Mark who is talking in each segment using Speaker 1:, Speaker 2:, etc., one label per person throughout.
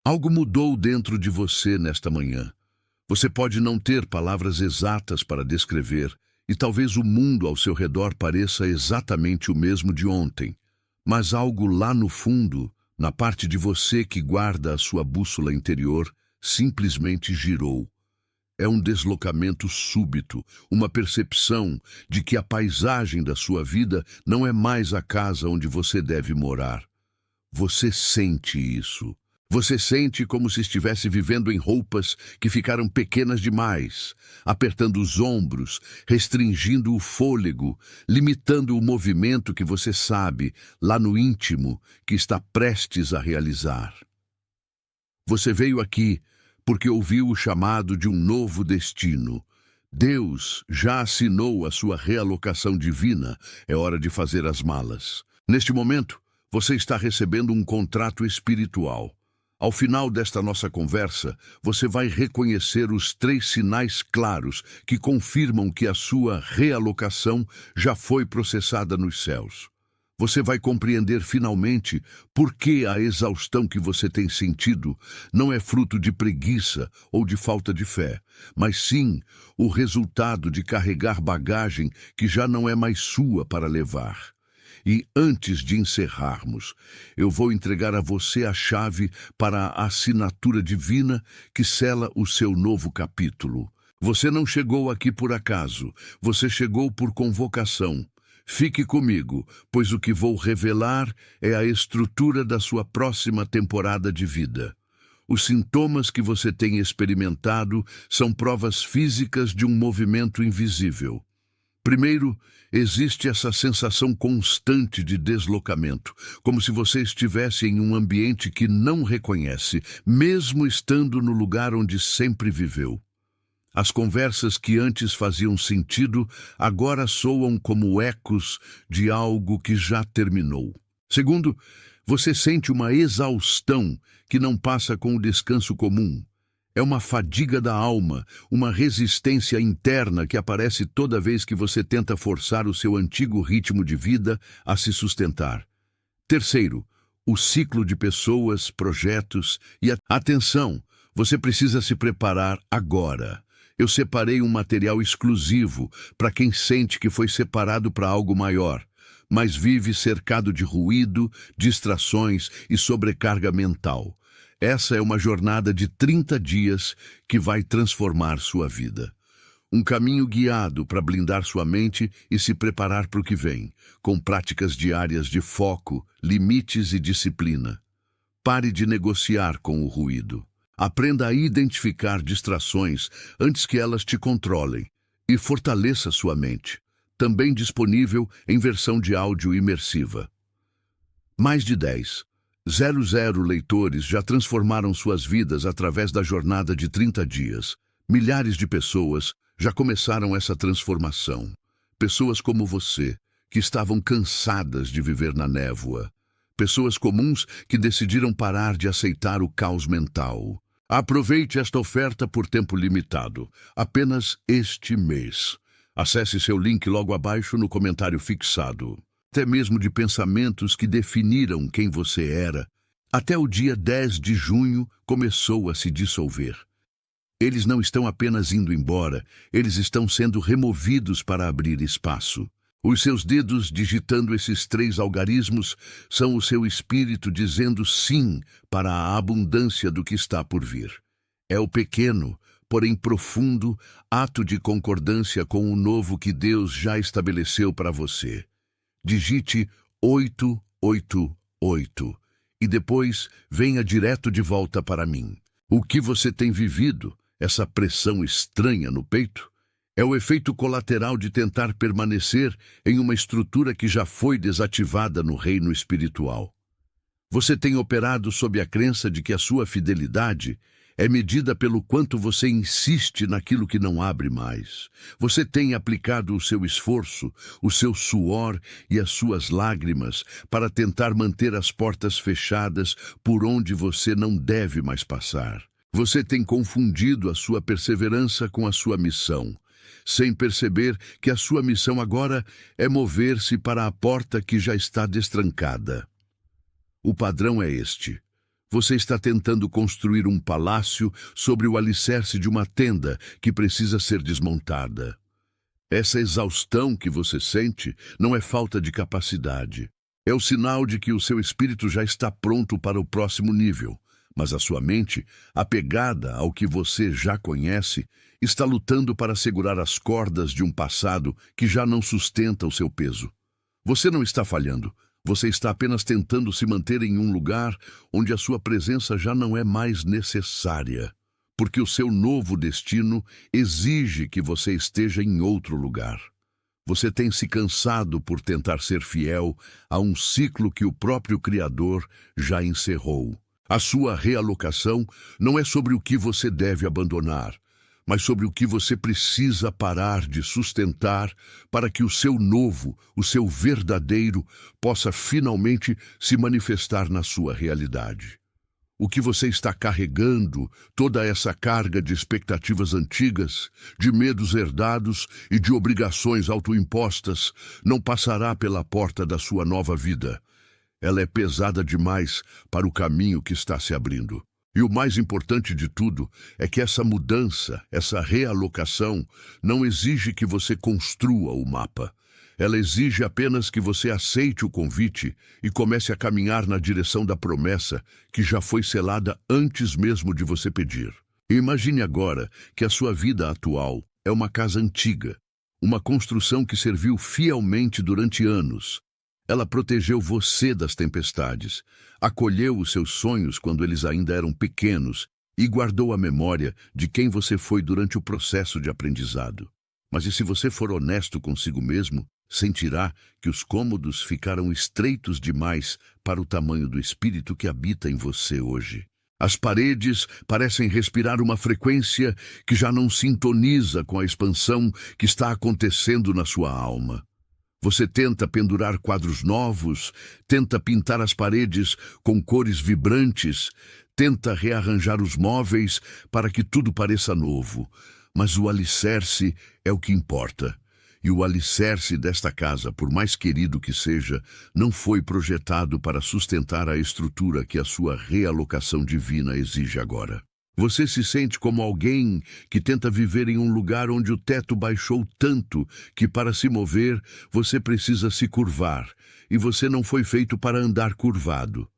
Speaker 1: Algo mudou dentro de você nesta manhã. Você pode não ter palavras exatas para descrever, e talvez o mundo ao seu redor pareça exatamente o mesmo de ontem. Mas algo lá no fundo, na parte de você que guarda a sua bússola interior, simplesmente girou. É um deslocamento súbito, uma percepção de que a paisagem da sua vida não é mais a casa onde você deve morar. Você sente isso. Você sente como se estivesse vivendo em roupas que ficaram pequenas demais, apertando os ombros, restringindo o fôlego, limitando o movimento que você sabe, lá no íntimo, que está prestes a realizar. Você veio aqui porque ouviu o chamado de um novo destino. Deus já assinou a sua realocação divina. É hora de fazer as malas. Neste momento, você está recebendo um contrato espiritual. Ao final desta nossa conversa, você vai reconhecer os 3 sinais claros que confirmam que a sua realocação já foi processada nos céus. Você vai compreender finalmente por que a exaustão que você tem sentido não é fruto de preguiça ou de falta de fé, mas sim o resultado de carregar bagagem que já não é mais sua para levar. E antes de encerrarmos, eu vou entregar a você a chave para a assinatura divina que sela o seu novo capítulo. Você não chegou aqui por acaso, você chegou por convocação. Fique comigo, pois o que vou revelar é a estrutura da sua próxima temporada de vida. Os sintomas que você tem experimentado são provas físicas de um movimento invisível. Primeiro, existe essa sensação constante de deslocamento, como se você estivesse em um ambiente que não reconhece, mesmo estando no lugar onde sempre viveu. As conversas que antes faziam sentido agora soam como ecos de algo que já terminou. Segundo, você sente uma exaustão que não passa com o descanso comum. É uma fadiga da alma, uma resistência interna que aparece toda vez que você tenta forçar o seu antigo ritmo de vida a se sustentar. Terceiro, o ciclo de pessoas, projetos e atenção, você precisa se preparar agora. Eu separei um material exclusivo para quem sente que foi separado para algo maior, mas vive cercado de ruído, distrações e sobrecarga mental. Essa é uma jornada de 30 dias que vai transformar sua vida. Um caminho guiado para blindar sua mente e se preparar para o que vem, com práticas diárias de foco, limites e disciplina. Pare de negociar com o ruído. Aprenda a identificar distrações antes que elas te controlem e fortaleça sua mente. Também disponível em versão de áudio imersiva. Mais de 10,00 leitores já transformaram suas vidas através da jornada de 30 dias. Milhares de pessoas já começaram essa transformação. Pessoas como você, que estavam cansadas de viver na névoa. Pessoas comuns que decidiram parar de aceitar o caos mental. Aproveite esta oferta por tempo limitado, apenas este mês. Acesse seu link logo abaixo no comentário fixado. Até mesmo de pensamentos que definiram quem você era, até o dia 10 de junho começou a se dissolver. Eles não estão apenas indo embora, eles estão sendo removidos para abrir espaço. Os seus dedos digitando esses 3 algarismos são o seu espírito dizendo sim para a abundância do que está por vir. É o pequeno, porém profundo, ato de concordância com o novo que Deus já estabeleceu para você. Digite 888 e depois venha direto de volta para mim. O que você tem vivido, essa pressão estranha no peito, é o efeito colateral de tentar permanecer em uma estrutura que já foi desativada no reino espiritual. Você tem operado sob a crença de que a sua fidelidade é medida pelo quanto você insiste naquilo que não abre mais. Você tem aplicado o seu esforço, o seu suor e as suas lágrimas para tentar manter as portas fechadas por onde você não deve mais passar. Você tem confundido a sua perseverança com a sua missão, sem perceber que a sua missão agora é mover-se para a porta que já está destrancada. O padrão é este. Você está tentando construir um palácio sobre o alicerce de uma tenda que precisa ser desmontada. Essa exaustão que você sente não é falta de capacidade. É o sinal de que o seu espírito já está pronto para o próximo nível, mas a sua mente, apegada ao que você já conhece, está lutando para segurar as cordas de um passado que já não sustenta o seu peso. Você não está falhando, você está apenas tentando se manter em um lugar onde a sua presença já não é mais necessária, porque o seu novo destino exige que você esteja em outro lugar. Você tem se cansado por tentar ser fiel a um ciclo que o próprio Criador já encerrou. A sua realocação não é sobre o que você deve abandonar, mas sobre o que você precisa parar de sustentar para que o seu novo, o seu verdadeiro, possa finalmente se manifestar na sua realidade. O que você está carregando, toda essa carga de expectativas antigas, de medos herdados e de obrigações autoimpostas, não passará pela porta da sua nova vida. Ela é pesada demais para o caminho que está se abrindo. E o mais importante de tudo é que essa mudança, essa realocação, não exige que você construa o mapa. Ela exige apenas que você aceite o convite e comece a caminhar na direção da promessa que já foi selada antes mesmo de você pedir. Imagine agora que a sua vida atual é uma casa antiga, uma construção que serviu fielmente durante anos. Ela protegeu você das tempestades, acolheu os seus sonhos quando eles ainda eram pequenos e guardou a memória de quem você foi durante o processo de aprendizado. Mas e se você for honesto consigo mesmo, sentirá que os cômodos ficaram estreitos demais para o tamanho do espírito que habita em você hoje. As paredes parecem respirar uma frequência que já não sintoniza com a expansão que está acontecendo na sua alma. Você tenta pendurar quadros novos, tenta pintar as paredes com cores vibrantes, tenta rearranjar os móveis para que tudo pareça novo, mas o alicerce é o que importa. E o alicerce desta casa, por mais querido que seja, não foi projetado para sustentar a estrutura que a sua realocação divina exige agora. Você se sente como alguém que tenta viver em um lugar onde o teto baixou tanto que para se mover você precisa se curvar, e você não foi feito para andar curvado.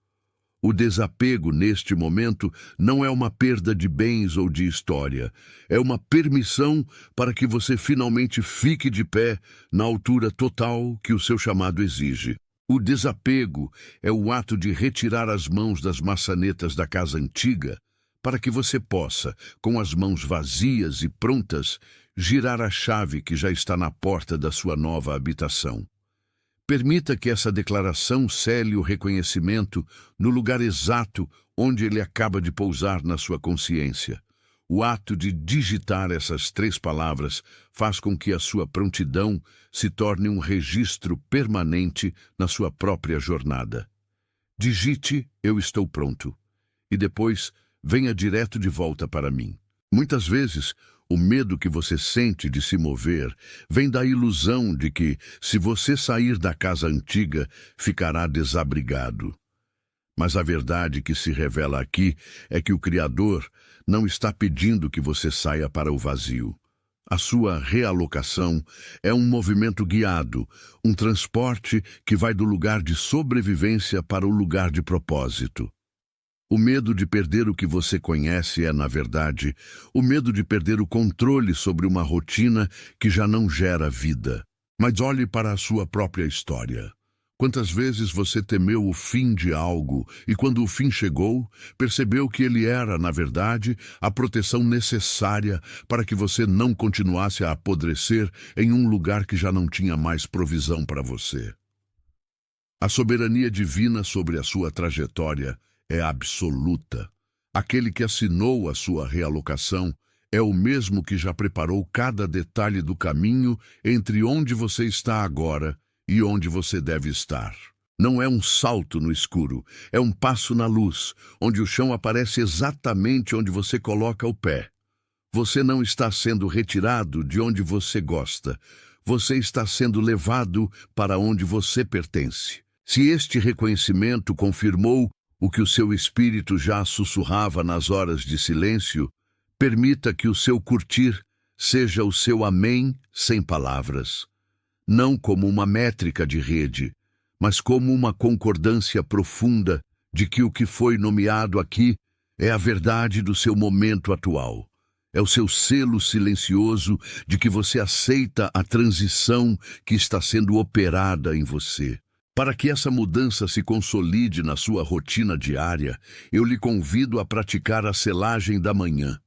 Speaker 1: O desapego neste momento não é uma perda de bens ou de história, é uma permissão para que você finalmente fique de pé na altura total que o seu chamado exige. O desapego é o ato de retirar as mãos das maçanetas da casa antiga para que você possa, com as mãos vazias e prontas, girar a chave que já está na porta da sua nova habitação. Permita que essa declaração cele o reconhecimento no lugar exato onde ele acaba de pousar na sua consciência. O ato de digitar essas 3 palavras faz com que a sua prontidão se torne um registro permanente na sua própria jornada. Digite "Eu estou pronto" e depois venha direto de volta para mim. Muitas vezes, o medo que você sente de se mover vem da ilusão de que, se você sair da casa antiga, ficará desabrigado. Mas a verdade que se revela aqui é que o Criador não está pedindo que você saia para o vazio. A sua realocação é um movimento guiado, um transporte que vai do lugar de sobrevivência para o lugar de propósito. O medo de perder o que você conhece é, na verdade, o medo de perder o controle sobre uma rotina que já não gera vida. Mas olhe para a sua própria história. Quantas vezes você temeu o fim de algo e, quando o fim chegou, percebeu que ele era, na verdade, a proteção necessária para que você não continuasse a apodrecer em um lugar que já não tinha mais provisão para você? A soberania divina sobre a sua trajetória é absoluta. Aquele que assinou a sua realocação é o mesmo que já preparou cada detalhe do caminho entre onde você está agora e onde você deve estar. Não é um salto no escuro, é um passo na luz, onde o chão aparece exatamente onde você coloca o pé. Você não está sendo retirado de onde você gosta, você está sendo levado para onde você pertence. Se este reconhecimento confirmou o que o seu espírito já sussurrava nas horas de silêncio, permita que o seu curtir seja o seu amém sem palavras, não como uma métrica de rede, mas como uma concordância profunda de que o que foi nomeado aqui é a verdade do seu momento atual. É o seu selo silencioso de que você aceita a transição que está sendo operada em você. Para que essa mudança se consolide na sua rotina diária, eu lhe convido a praticar a selagem da manhã.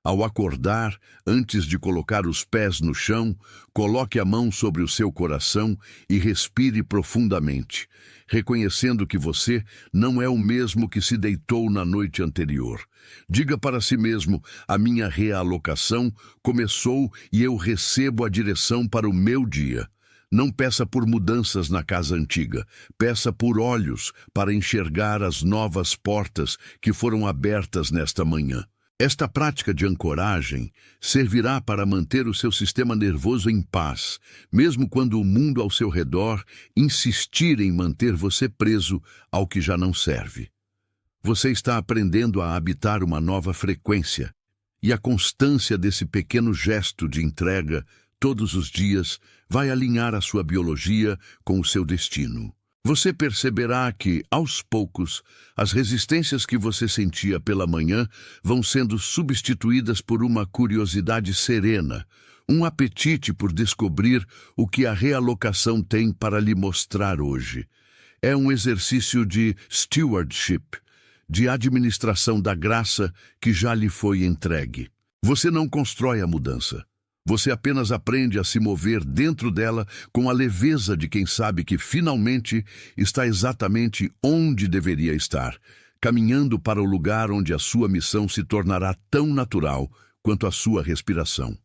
Speaker 1: Ao acordar, antes de colocar os pés no chão, coloque a mão sobre o seu coração e respire profundamente, reconhecendo que você não é o mesmo que se deitou na noite anterior. Diga para si mesmo: a minha realocação começou e eu recebo a direção para o meu dia. Não peça por mudanças na casa antiga, peça por olhos para enxergar as novas portas que foram abertas nesta manhã. Esta prática de ancoragem servirá para manter o seu sistema nervoso em paz, mesmo quando o mundo ao seu redor insistir em manter você preso ao que já não serve. Você está aprendendo a habitar uma nova frequência, e a constância desse pequeno gesto de entrega todos os dias vai alinhar a sua biologia com o seu destino. Você perceberá que, aos poucos, as resistências que você sentia pela manhã vão sendo substituídas por uma curiosidade serena, um apetite por descobrir o que a realocação tem para lhe mostrar hoje. É um exercício de stewardship, de administração da graça que já lhe foi entregue. Você não constrói a mudança. Você apenas aprende a se mover dentro dela com a leveza de quem sabe que finalmente está exatamente onde deveria estar, caminhando para o lugar onde a sua missão se tornará tão natural quanto a sua respiração.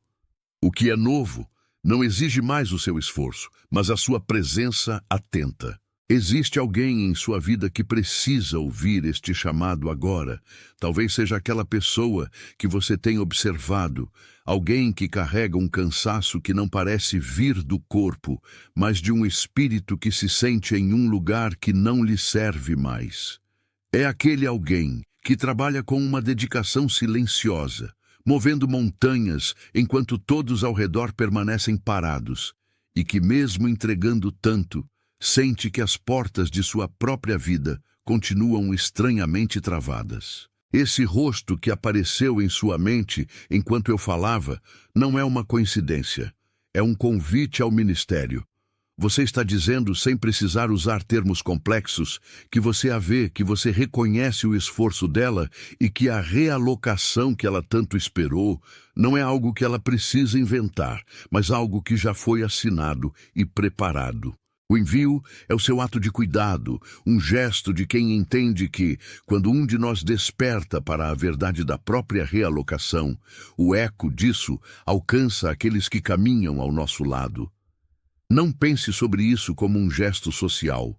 Speaker 1: O que é novo não exige mais o seu esforço, mas a sua presença atenta. Existe alguém em sua vida que precisa ouvir este chamado agora. Talvez seja aquela pessoa que você tem observado, alguém que carrega um cansaço que não parece vir do corpo, mas de um espírito que se sente em um lugar que não lhe serve mais. É aquele alguém que trabalha com uma dedicação silenciosa, movendo montanhas enquanto todos ao redor permanecem parados, e que mesmo entregando tanto, sente que as portas de sua própria vida continuam estranhamente travadas. Esse rosto que apareceu em sua mente enquanto eu falava não é uma coincidência, é um convite ao ministério. Você está dizendo, sem precisar usar termos complexos, que você a vê, que você reconhece o esforço dela e que a realocação que ela tanto esperou não é algo que ela precisa inventar, mas algo que já foi assinado e preparado. O envio é o seu ato de cuidado, um gesto de quem entende que, quando um de nós desperta para a verdade da própria realocação, o eco disso alcança aqueles que caminham ao nosso lado. Não pense sobre isso como um gesto social.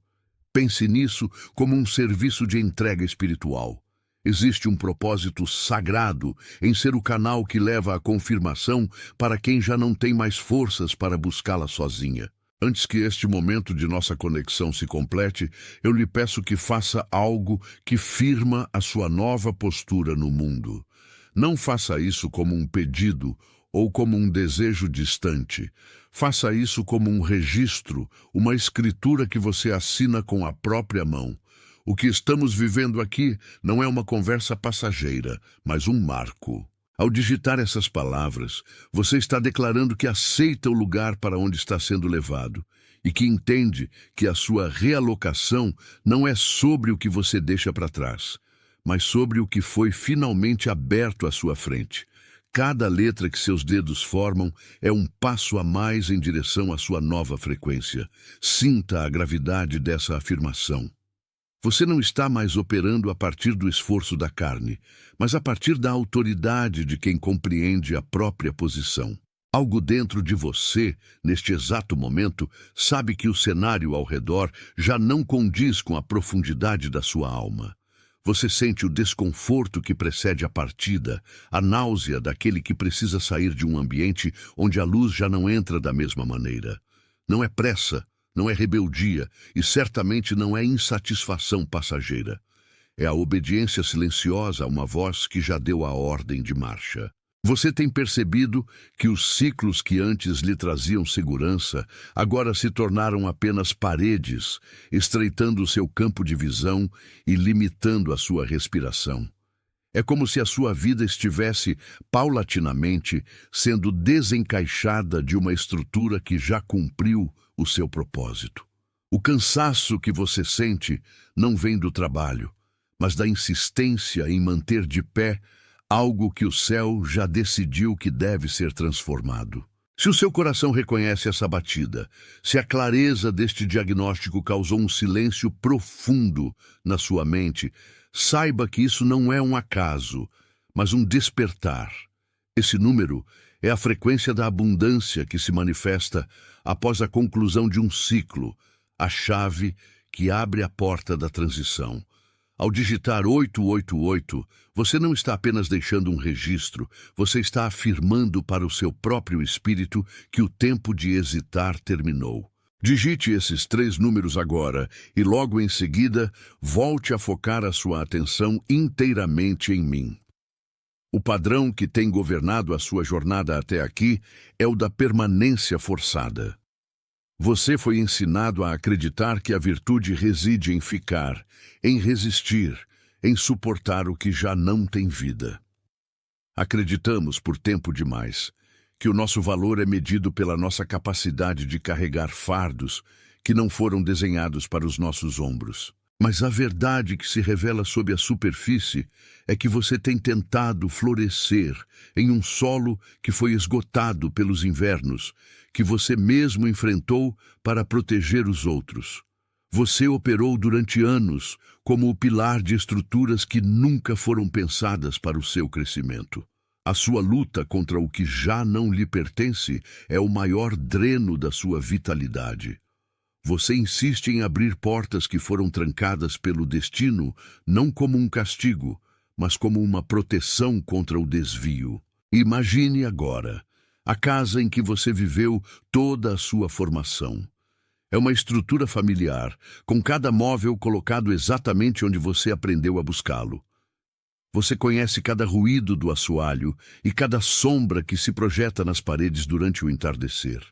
Speaker 1: Pense nisso como um serviço de entrega espiritual. Existe um propósito sagrado em ser o canal que leva a confirmação para quem já não tem mais forças para buscá-la sozinha. Antes que este momento de nossa conexão se complete, eu lhe peço que faça algo que firma a sua nova postura no mundo. Não faça isso como um pedido ou como um desejo distante. Faça isso como um registro, uma escritura que você assina com a própria mão. O que estamos vivendo aqui não é uma conversa passageira, mas um marco. Ao digitar essas palavras, você está declarando que aceita o lugar para onde está sendo levado e que entende que a sua realocação não é sobre o que você deixa para trás, mas sobre o que foi finalmente aberto à sua frente. Cada letra que seus dedos formam é um passo a mais em direção à sua nova frequência. Sinta a gravidade dessa afirmação. Você não está mais operando a partir do esforço da carne, mas a partir da autoridade de quem compreende a própria posição. Algo dentro de você, neste exato momento, sabe que o cenário ao redor já não condiz com a profundidade da sua alma. Você sente o desconforto que precede a partida, a náusea daquele que precisa sair de um ambiente onde a luz já não entra da mesma maneira. Não é pressa, não é rebeldia e certamente não é insatisfação passageira. É a obediência silenciosa a uma voz que já deu a ordem de marcha. Você tem percebido que os ciclos que antes lhe traziam segurança agora se tornaram apenas paredes, estreitando o seu campo de visão e limitando a sua respiração. É como se a sua vida estivesse, paulatinamente, sendo desencaixada de uma estrutura que já cumpriu o seu propósito. O cansaço que você sente não vem do trabalho, mas da insistência em manter de pé algo que o céu já decidiu que deve ser transformado. Se o seu coração reconhece essa batida, se a clareza deste diagnóstico causou um silêncio profundo na sua mente, saiba que isso não é um acaso, mas um despertar. Esse número é a frequência da abundância que se manifesta após a conclusão de um ciclo, a chave que abre a porta da transição. Ao digitar 888, você não está apenas deixando um registro, você está afirmando para o seu próprio espírito que o tempo de hesitar terminou. Digite esses 3 números agora e logo em seguida, volte a focar a sua atenção inteiramente em mim. O padrão que tem governado a sua jornada até aqui é o da permanência forçada. Você foi ensinado a acreditar que a virtude reside em ficar, em resistir, em suportar o que já não tem vida. Acreditamos por tempo demais que o nosso valor é medido pela nossa capacidade de carregar fardos que não foram desenhados para os nossos ombros. Mas a verdade que se revela sob a superfície é que você tem tentado florescer em um solo que foi esgotado pelos invernos, que você mesmo enfrentou para proteger os outros. Você operou durante anos como o pilar de estruturas que nunca foram pensadas para o seu crescimento. A sua luta contra o que já não lhe pertence é o maior dreno da sua vitalidade. Você insiste em abrir portas que foram trancadas pelo destino, não como um castigo, mas como uma proteção contra o desvio. Imagine agora a casa em que você viveu toda a sua formação. É uma estrutura familiar, com cada móvel colocado exatamente onde você aprendeu a buscá-lo. Você conhece cada ruído do assoalho e cada sombra que se projeta nas paredes durante o entardecer.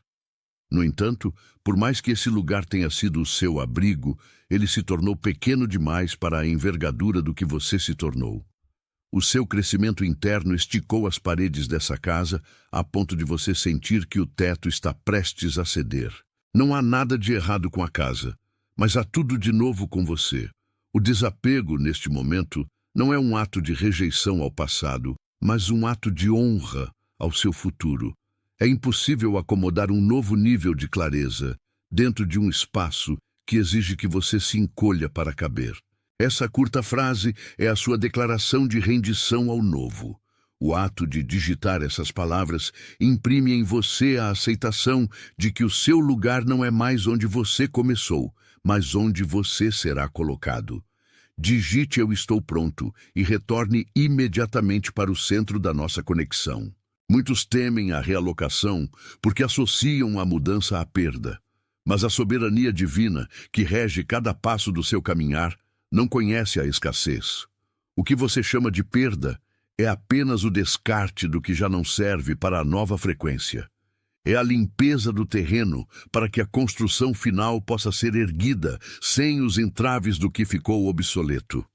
Speaker 1: No entanto, por mais que esse lugar tenha sido o seu abrigo, ele se tornou pequeno demais para a envergadura do que você se tornou. O seu crescimento interno esticou as paredes dessa casa a ponto de você sentir que o teto está prestes a ceder. Não há nada de errado com a casa, mas há tudo de novo com você. O desapego, neste momento, não é um ato de rejeição ao passado, mas um ato de honra ao seu futuro. É impossível acomodar um novo nível de clareza dentro de um espaço que exige que você se encolha para caber. Essa curta frase é a sua declaração de rendição ao novo. O ato de digitar essas palavras imprime em você a aceitação de que o seu lugar não é mais onde você começou, mas onde você será colocado. Digite "Eu estou pronto" e retorne imediatamente para o centro da nossa conexão. Muitos temem a realocação porque associam a mudança à perda. Mas a soberania divina, que rege cada passo do seu caminhar, não conhece a escassez. O que você chama de perda é apenas o descarte do que já não serve para a nova frequência. É a limpeza do terreno para que a construção final possa ser erguida sem os entraves do que ficou obsoleto.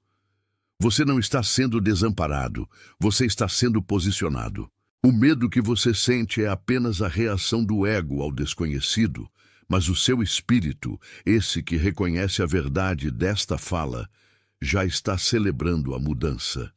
Speaker 1: Você não está sendo desamparado, você está sendo posicionado. O medo que você sente é apenas a reação do ego ao desconhecido, mas o seu espírito, esse que reconhece a verdade desta fala, já está celebrando a mudança.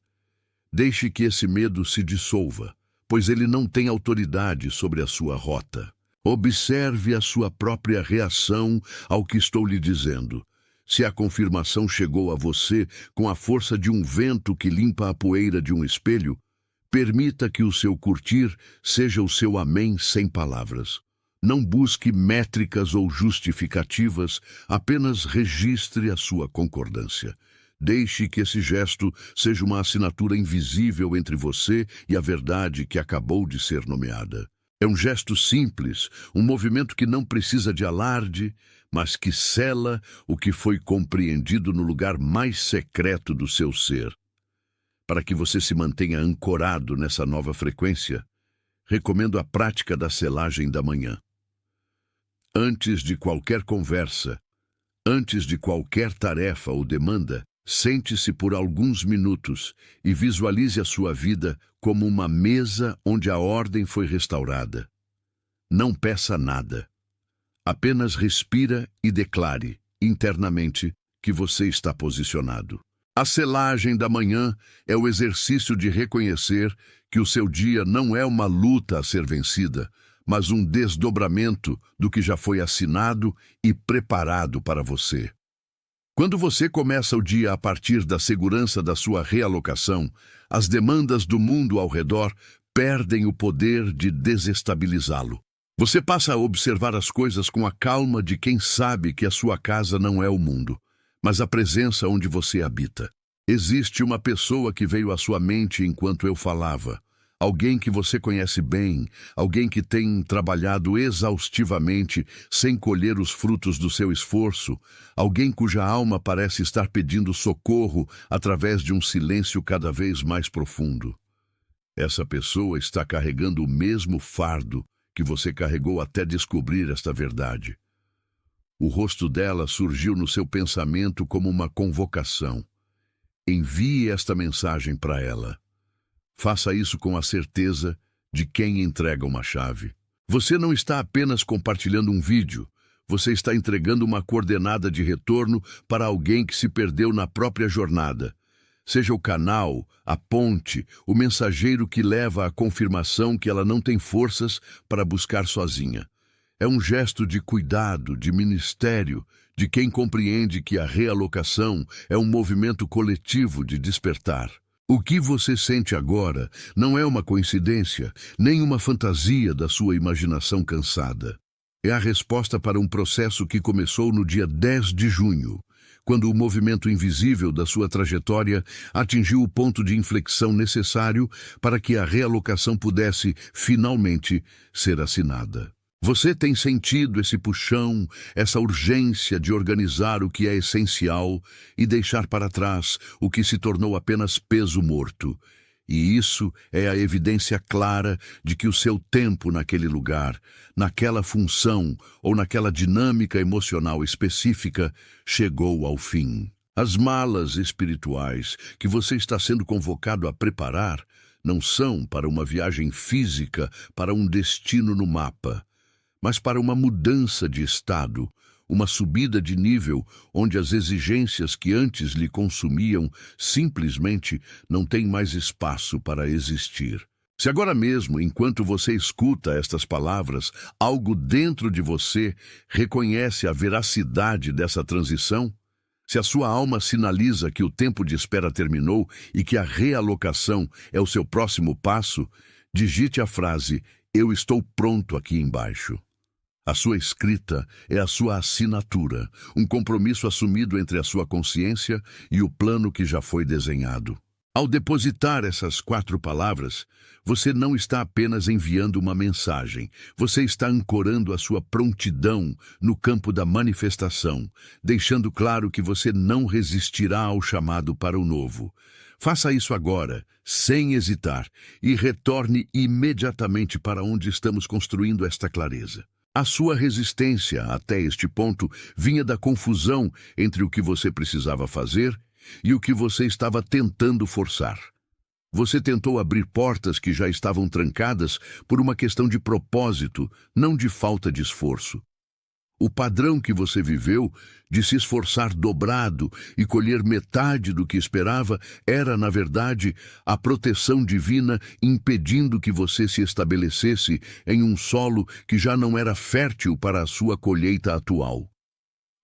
Speaker 1: Deixe que esse medo se dissolva, pois ele não tem autoridade sobre a sua rota. Observe a sua própria reação ao que estou lhe dizendo. Se a confirmação chegou a você com a força de um vento que limpa a poeira de um espelho, permita que o seu curtir seja o seu amém sem palavras. Não busque métricas ou justificativas, apenas registre a sua concordância. Deixe que esse gesto seja uma assinatura invisível entre você e a verdade que acabou de ser nomeada. É um gesto simples, um movimento que não precisa de alarde, mas que sela o que foi compreendido no lugar mais secreto do seu ser. Para que você se mantenha ancorado nessa nova frequência, recomendo a prática da selagem da manhã. Antes de qualquer conversa, antes de qualquer tarefa ou demanda, sente-se por alguns minutos e visualize a sua vida como uma mesa onde a ordem foi restaurada. Não peça nada. Apenas respira e declare, internamente, que você está posicionado. A selagem da manhã é o exercício de reconhecer que o seu dia não é uma luta a ser vencida, mas um desdobramento do que já foi assinado e preparado para você. Quando você começa o dia a partir da segurança da sua realocação, as demandas do mundo ao redor perdem o poder de desestabilizá-lo. Você passa a observar as coisas com a calma de quem sabe que a sua casa não é o mundo, mas a presença onde você habita. Existe uma pessoa que veio à sua mente enquanto eu falava. Alguém que você conhece bem, alguém que tem trabalhado exaustivamente sem colher os frutos do seu esforço, alguém cuja alma parece estar pedindo socorro através de um silêncio cada vez mais profundo. Essa pessoa está carregando o mesmo fardo que você carregou até descobrir esta verdade. O rosto dela surgiu no seu pensamento como uma convocação. Envie esta mensagem para ela. Faça isso com a certeza de quem entrega uma chave. Você não está apenas compartilhando um vídeo, você está entregando uma coordenada de retorno para alguém que se perdeu na própria jornada. Seja o canal, a ponte, o mensageiro que leva à confirmação que ela não tem forças para buscar sozinha. É um gesto de cuidado, de ministério, de quem compreende que a realocação é um movimento coletivo de despertar. O que você sente agora não é uma coincidência, nem uma fantasia da sua imaginação cansada. É a resposta para um processo que começou no dia 10 de junho, quando o movimento invisível da sua trajetória atingiu o ponto de inflexão necessário para que a realocação pudesse, finalmente, ser assinada. Você tem sentido esse puxão, essa urgência de organizar o que é essencial e deixar para trás o que se tornou apenas peso morto. E isso é a evidência clara de que o seu tempo naquele lugar, naquela função ou naquela dinâmica emocional específica chegou ao fim. As malas espirituais que você está sendo convocado a preparar não são para uma viagem física, para um destino no mapa, mas para uma mudança de estado, uma subida de nível onde as exigências que antes lhe consumiam simplesmente não têm mais espaço para existir. Se agora mesmo, enquanto você escuta estas palavras, algo dentro de você reconhece a veracidade dessa transição, se a sua alma sinaliza que o tempo de espera terminou e que a realocação é o seu próximo passo, digite a frase: "Eu estou pronto" aqui embaixo. A sua escrita é a sua assinatura, um compromisso assumido entre a sua consciência e o plano que já foi desenhado. Ao depositar essas 4 palavras, você não está apenas enviando uma mensagem, você está ancorando a sua prontidão no campo da manifestação, deixando claro que você não resistirá ao chamado para o novo. Faça isso agora, sem hesitar, e retorne imediatamente para onde estamos construindo esta clareza. A sua resistência até este ponto vinha da confusão entre o que você precisava fazer e o que você estava tentando forçar. Você tentou abrir portas que já estavam trancadas por uma questão de propósito, não de falta de esforço. O padrão que você viveu de se esforçar dobrado e colher metade do que esperava era, na verdade, a proteção divina impedindo que você se estabelecesse em um solo que já não era fértil para a sua colheita atual.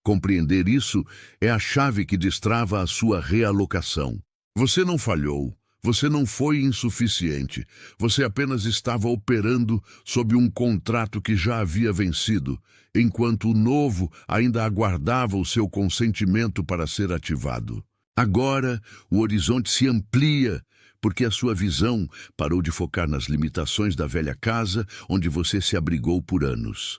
Speaker 1: Compreender isso é a chave que destrava a sua realocação. Você não falhou. Você não foi insuficiente, você apenas estava operando sob um contrato que já havia vencido, enquanto o novo ainda aguardava o seu consentimento para ser ativado. Agora, o horizonte se amplia, porque a sua visão parou de focar nas limitações da velha casa onde você se abrigou por anos.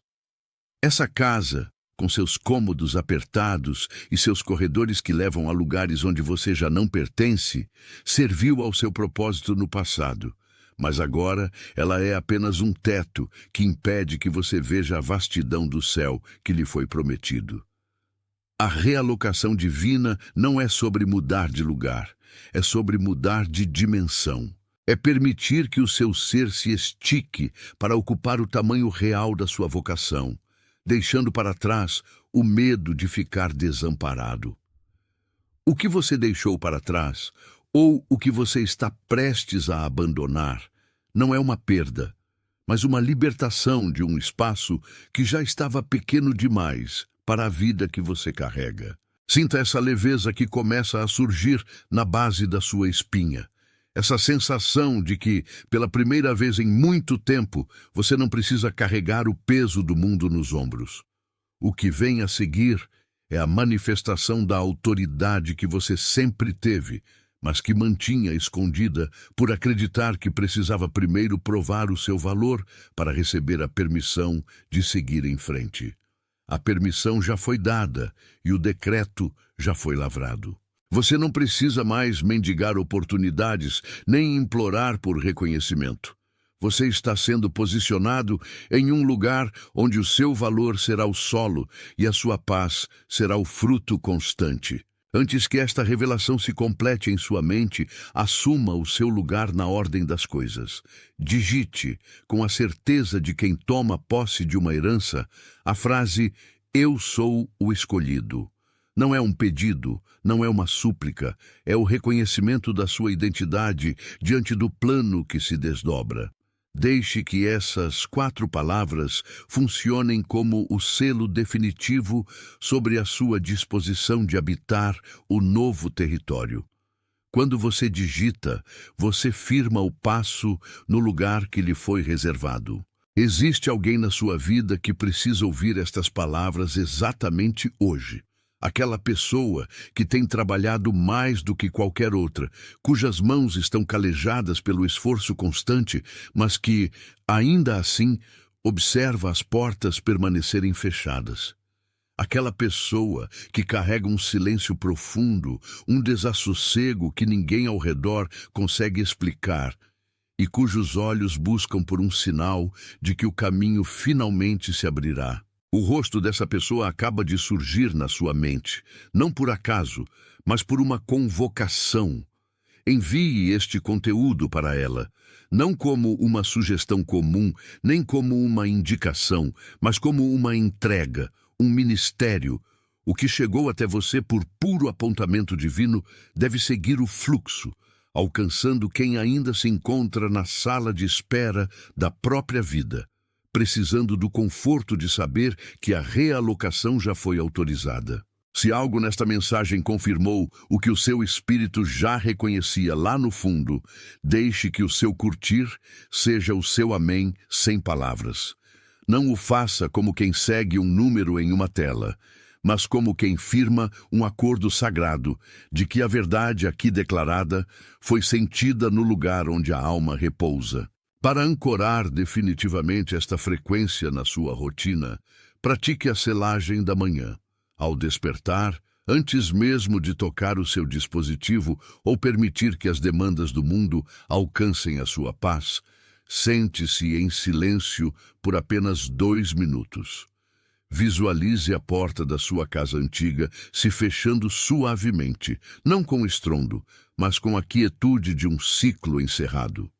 Speaker 1: Essa casa, com seus cômodos apertados e seus corredores que levam a lugares onde você já não pertence, serviu ao seu propósito no passado. Mas agora ela é apenas um teto que impede que você veja a vastidão do céu que lhe foi prometido. A realocação divina não é sobre mudar de lugar, é sobre mudar de dimensão. É permitir que o seu ser se estique para ocupar o tamanho real da sua vocação, deixando para trás o medo de ficar desamparado. O que você deixou para trás, ou o que você está prestes a abandonar, não é uma perda, mas uma libertação de um espaço que já estava pequeno demais para a vida que você carrega. Sinta essa leveza que começa a surgir na base da sua espinha. Essa sensação de que, pela primeira vez em muito tempo, você não precisa carregar o peso do mundo nos ombros. O que vem a seguir é a manifestação da autoridade que você sempre teve, mas que mantinha escondida por acreditar que precisava primeiro provar o seu valor para receber a permissão de seguir em frente. A permissão já foi dada e o decreto já foi lavrado. Você não precisa mais mendigar oportunidades nem implorar por reconhecimento. Você está sendo posicionado em um lugar onde o seu valor será o solo e a sua paz será o fruto constante. Antes que esta revelação se complete em sua mente, assuma o seu lugar na ordem das coisas. Digite, com a certeza de quem toma posse de uma herança, a frase "Eu sou o escolhido". Não é um pedido, não é uma súplica, é o reconhecimento da sua identidade diante do plano que se desdobra. Deixe que essas 4 palavras funcionem como o selo definitivo sobre a sua disposição de habitar o novo território. Quando você digita, você firma o passo no lugar que lhe foi reservado. Existe alguém na sua vida que precisa ouvir estas palavras exatamente hoje. Aquela pessoa que tem trabalhado mais do que qualquer outra, cujas mãos estão calejadas pelo esforço constante, mas que, ainda assim, observa as portas permanecerem fechadas. Aquela pessoa que carrega um silêncio profundo, um desassossego que ninguém ao redor consegue explicar, e cujos olhos buscam por um sinal de que o caminho finalmente se abrirá. O rosto dessa pessoa acaba de surgir na sua mente, não por acaso, mas por uma convocação. Envie este conteúdo para ela, não como uma sugestão comum, nem como uma indicação, mas como uma entrega, um ministério. O que chegou até você por puro apontamento divino deve seguir o fluxo, alcançando quem ainda se encontra na sala de espera da própria vida, precisando do conforto de saber que a realocação já foi autorizada. Se algo nesta mensagem confirmou o que o seu espírito já reconhecia lá no fundo, deixe que o seu curtir seja o seu amém sem palavras. Não o faça como quem segue um número em uma tela, mas como quem firma um acordo sagrado de que a verdade aqui declarada foi sentida no lugar onde a alma repousa. Para ancorar definitivamente esta frequência na sua rotina, pratique a selagem da manhã. Ao despertar, antes mesmo de tocar o seu dispositivo ou permitir que as demandas do mundo alcancem a sua paz, sente-se em silêncio por apenas 2 minutos. Visualize a porta da sua casa antiga se fechando suavemente, não com estrondo, mas com a quietude de um ciclo encerrado.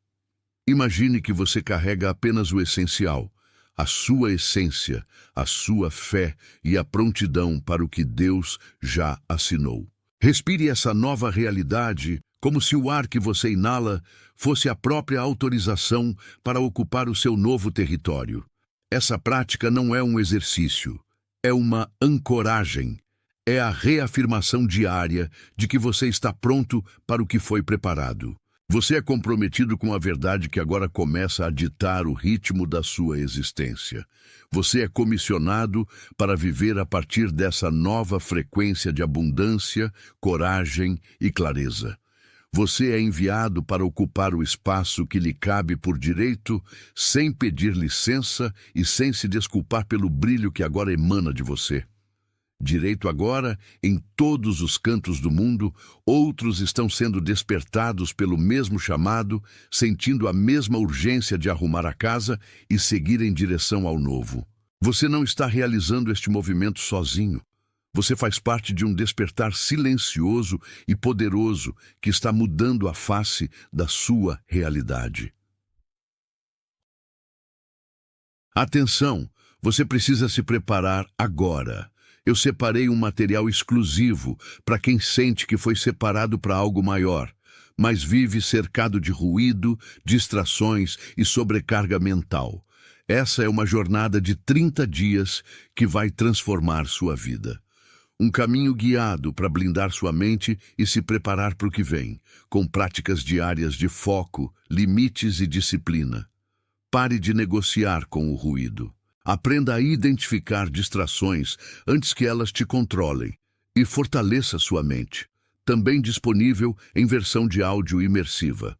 Speaker 1: Imagine que você carrega apenas o essencial, a sua essência, a sua fé e a prontidão para o que Deus já assinou. Respire essa nova realidade como se o ar que você inala fosse a própria autorização para ocupar o seu novo território. Essa prática não é um exercício, é uma ancoragem. É a reafirmação diária de que você está pronto para o que foi preparado. Você é comprometido com a verdade que agora começa a ditar o ritmo da sua existência. Você é comissionado para viver a partir dessa nova frequência de abundância, coragem e clareza. Você é enviado para ocupar o espaço que lhe cabe por direito, sem pedir licença e sem se desculpar pelo brilho que agora emana de você. Direito agora, em todos os cantos do mundo, outros estão sendo despertados pelo mesmo chamado, sentindo a mesma urgência de arrumar a casa e seguir em direção ao novo. Você não está realizando este movimento sozinho. Você faz parte de um despertar silencioso e poderoso que está mudando a face da sua realidade. Atenção! Você precisa se preparar agora. Eu separei um material exclusivo para quem sente que foi separado para algo maior, mas vive cercado de ruído, distrações e sobrecarga mental. Essa é uma jornada de 30 dias que vai transformar sua vida. Um caminho guiado para blindar sua mente e se preparar para o que vem, com práticas diárias de foco, limites e disciplina. Pare de negociar com o ruído. Aprenda a identificar distrações antes que elas te controlem e fortaleça sua mente. Também disponível em versão de áudio imersiva.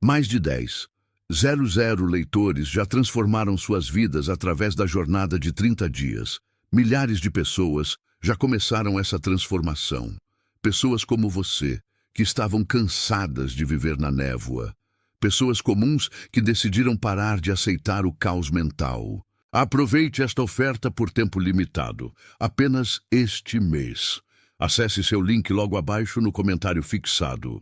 Speaker 1: Mais de 10,000 leitores já transformaram suas vidas através da jornada de 30 dias. Milhares de pessoas já começaram essa transformação. Pessoas como você, que estavam cansadas de viver na névoa. Pessoas comuns que decidiram parar de aceitar o caos mental. Aproveite esta oferta por tempo limitado, apenas este mês. Acesse seu link logo abaixo no comentário fixado.